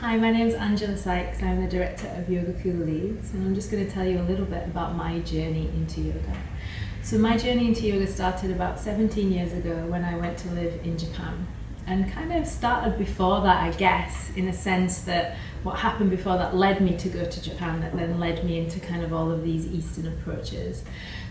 Hi, my name's Sykes. I'm the director of Yoga Kula Leeds, and I'm just going to tell you a little bit about my journey into yoga. So my journey into yoga started about 17 years ago when I went to live in Japan, and kind of started before that, I guess, in a sense that what happened before that led me to go to Japan, that then led me into kind of all of these Eastern approaches.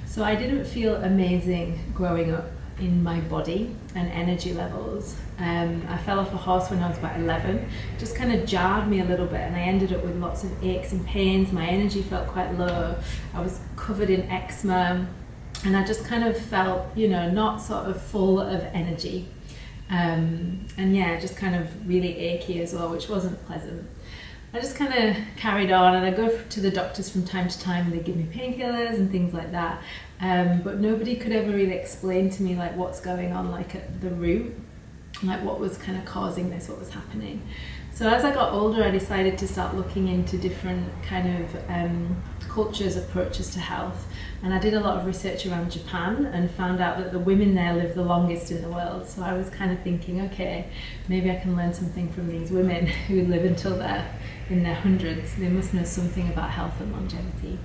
So I didn't feel amazing growing up in my body and energy levels. I fell off a horse when I was about 11, just kind of jarred me a little bit, and I ended up with lots of aches and pains. My energy felt quite low. I was covered in eczema, and I just kind of felt, not sort of full of energy. And yeah, just kind of really achy as well, which wasn't pleasant. I just kind of carried on, and I go to the doctors from time to time, and they give me painkillers and things like that. But nobody could ever really explain to me like what's going on, like at the root, like what was kind of causing this, what was happening. So as I got older, I decided to start looking into different kind of cultures' approaches to health. And I did a lot of research around Japan and found out that the women there live the longest in the world. So I was kind of thinking, okay, maybe I can learn something from these women who live until they're in their hundreds. They must know something about health and longevity.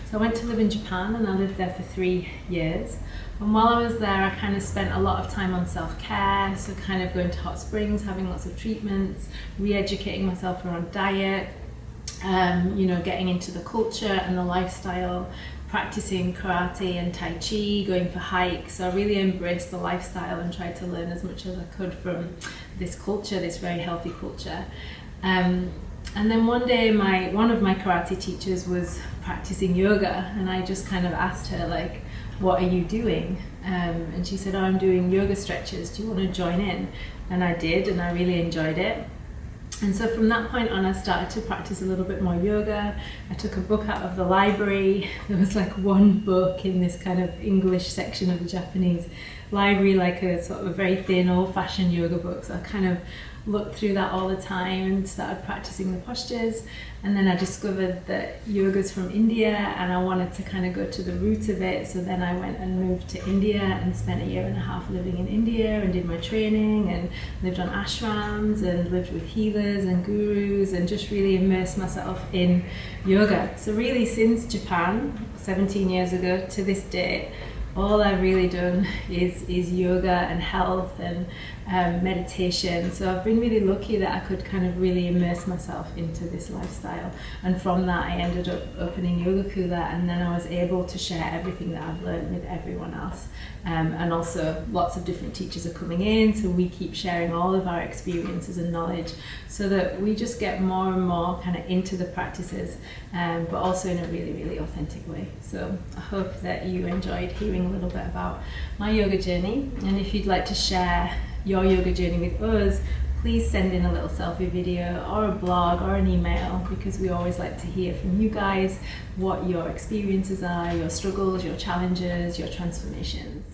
So I went to live in Japan, and I lived there for 3 years. And while I was there, I kind of spent a lot of time on self-care, so kind of going to hot springs, having lots of treatments, re-educating myself around diet, getting into the culture and the lifestyle, practicing karate and tai chi, going for hikes. So I really embraced the lifestyle and tried to learn as much as I could from this culture, this very healthy culture. And then one day one of my karate teachers was practicing yoga, and I just kind of asked her, like, what are you doing? And she said, oh, I'm doing yoga stretches. Do you want to join in? And I did, and I really enjoyed it. And so from that point on, I started to practice a little bit more yoga. I took a book out of the library. There was like one book in this kind of English section of the Japanese library, like a sort of a very thin, old-fashioned yoga book. So I kind of looked through that all the time and started practicing the postures. And then I discovered that yoga's from India, and I wanted to kind of go to the root of it. So then I went and moved to India and spent 1.5 years living in India and did my training and lived on ashrams and lived with healers and gurus and just really immersed myself in yoga. So really, since Japan 17 years ago to this day, all I've really done is yoga and health and meditation. So I've been really lucky that I could kind of really immerse myself into this lifestyle. And from that, I ended up opening Yoga Kula, and then I was able to share everything that I've learned with everyone else. And also lots of different teachers are coming in, so we keep sharing all of our experiences and knowledge so that we just get more and more kind of into the practices, but also in a really, really authentic way. So I hope that you enjoyed hearing a little bit about my yoga journey, and if you'd like to share your yoga journey with us, please send in a little selfie video or a blog or an email, because we always like to hear from you guys what your experiences are, your struggles, your challenges, your transformations.